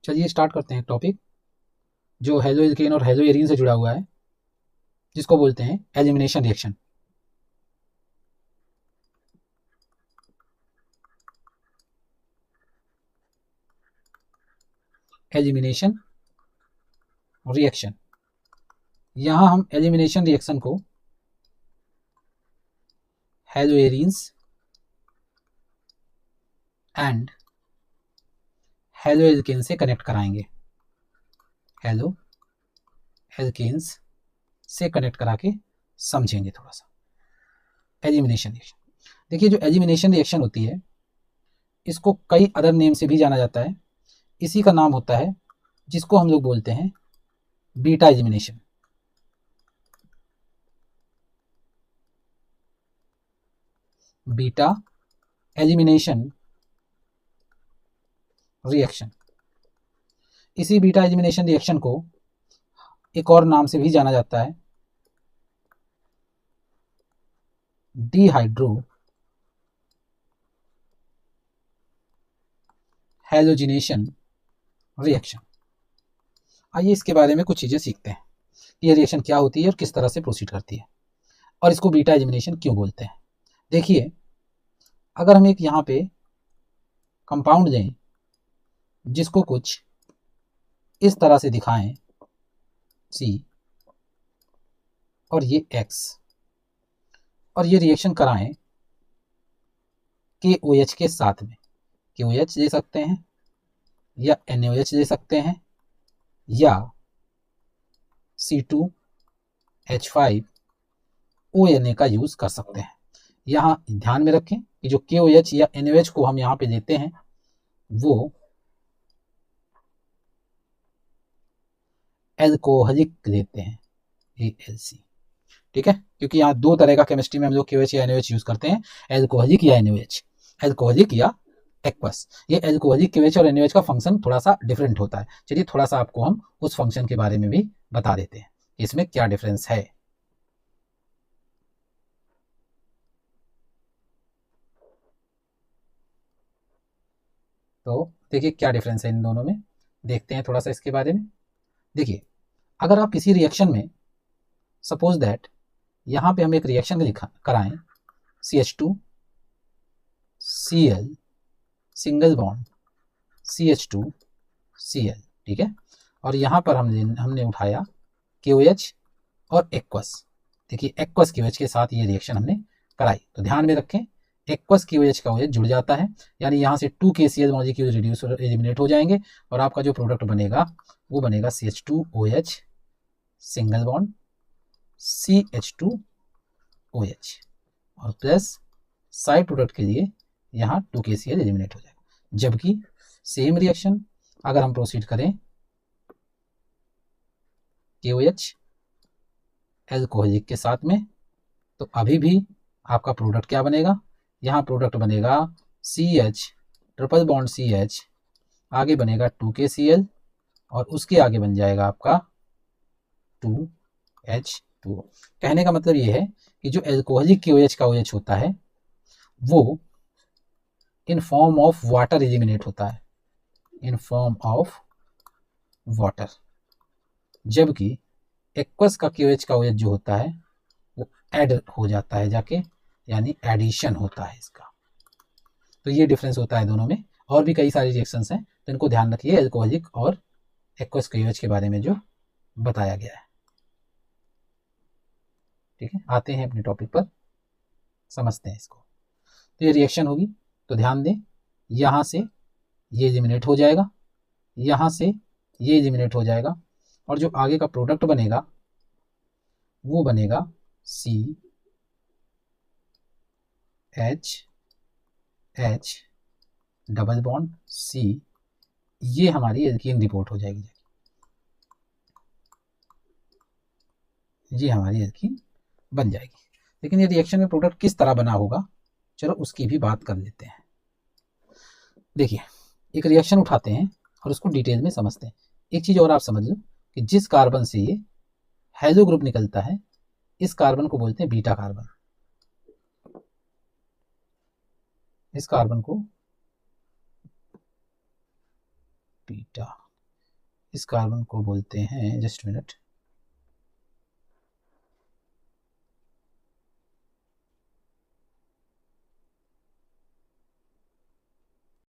चलिए स्टार्ट करते हैं टॉपिक जो हेलो एल्केन और हेलो एरीन से जुड़ा हुआ है, जिसको बोलते हैं एलिमिनेशन रिएक्शन। एलिमिनेशन रिएक्शन, यहां हम एलिमिनेशन रिएक्शन को hello arenes and halo alkane से कनेक्ट कराएंगे। हेलो एल्केन्स से कनेक्ट करा के समझेंगे थोड़ा सा एलिमिनेशन रिएक्शन। देखिए, जो एलिमिनेशन रिएक्शन होती है इसको कई अदर नेम से भी जाना जाता है। इसी का नाम होता है जिसको हम लोग बोलते हैं beta elimination. Beta elimination reaction. इसी बीटा एलिमिनेशन रिएक्शन को एक और नाम से भी जाना जाता है डिहाइड्रो हैलोजिनेशन रिएक्शन। आइए इसके बारे में कुछ चीजें सीखते हैं, ये रिएक्शन क्या होती है और किस तरह से प्रोसीड करती है, और इसको बीटा एलिमिनेशन क्यों बोलते हैं। देखिए, अगर हम एक यहाँ पे कंपाउंड लें जिसको कुछ इस तरह से दिखाएं C और ये X, और ये रिएक्शन कराएं KOH के साथ में, KOH ले सकते हैं या NaOH ले सकते हैं या C2H5ONA का यूज कर सकते हैं। यहाँ ध्यान में रखें कि जो KOH या NaOH को हम यहाँ पे लेते हैं वो एल्कोहलिक लेते हैं, ALC, ठीक है, क्योंकि यहाँ दो तरह का केमिस्ट्री में हम लोग KOH या NaOH यूज करते हैं, एल्कोहलिक या NaOH, एल्कोहलिक या एक्वस। ये एल्कोहलिक KOH और NaOH का फंक्शन थोड़ा सा डिफरेंट होता है। चलिए थोड़ा सा आपको हम उस फंक्शन के बारे में भी बता देते हैं, इसमें क्या डिफरेंस है। तो देखिए क्या डिफरेंस है इन दोनों में, देखते हैं थोड़ा सा इसके बारे में। देखिए, अगर आप किसी रिएक्शन में सपोज दैट यहाँ पे हम एक रिएक्शन कराएं CH2Cl सिंगल बॉन्ड CH2Cl, ठीक है, और यहाँ पर हमने उठाया KOH और एक्वस। देखिए एक्वस KOH के साथ ये रिएक्शन हमने कराई, तो ध्यान में रखें एक्वस KOH का OH जुड़ जाता है, यानी यहाँ से 2KCl मॉलिक्यूल रिड्यूस और एलिमिनेट हो जाएंगे, और आपका जो प्रोडक्ट बनेगा वो बनेगा CH2OH सिंगल बॉन्ड CH2OH, और प्लस साइड प्रोडक्ट के लिए यहाँ 2KCl एलिमिनेट हो जाएगा। जबकि सेम रिएक्शन अगर हम प्रोसीड करें KOH एल्कोहलिक के साथ में, तो अभी भी आपका प्रोडक्ट क्या बनेगा, यहाँ प्रोडक्ट बनेगा CH ट्रिपल बॉन्ड CH, आगे बनेगा 2KCl और उसके आगे बन जाएगा आपका 2H2O। कहने का मतलब ये है कि जो एल्कोहलिक KOH का OH होता है वो in form of water eliminate होता है, इन फॉर्म ऑफ वाटर, जबकि एक्वस का KOH का OH जो होता है वो ऐड हो जाता है जाके, यानी एडिशन होता है इसका। तो ये डिफरेंस होता है दोनों में। और भी कई सारे रिएक्शंस हैं, तो इनको ध्यान रखिए एल्कोहलिक और एक्वस KOH के बारे में जो बताया गया है, ठीक है। आते हैं अपने टॉपिक पर, समझते हैं इसको। तो ये रिएक्शन होगी, तो ध्यान दें यहाँ से ये एलिमिनेट हो जाएगा, यहाँ से ये एलिमिनेट हो जाएगा, और जो आगे का प्रोडक्ट बनेगा वो बनेगा CH डबल बॉन्ड C, ये हमारी एल्कीन रिपोर्ट हो जाएगी, ये हमारी एल्कीन बन जाएगी। लेकिन ये रिएक्शन में प्रोडक्ट किस तरह बना होगा, चलो उसकी भी बात कर लेते हैं। देखिए, एक रिएक्शन उठाते हैं और उसको डिटेल में समझते हैं। एक चीज और आप समझ लो कि जिस कार्बन से ये हेलो ग्रुप निकलता है इस कार्बन को बोलते हैं बीटा कार्बन, इस कार्बन को बीटा इस कार्बन को बोलते हैं, जस्ट मिनट,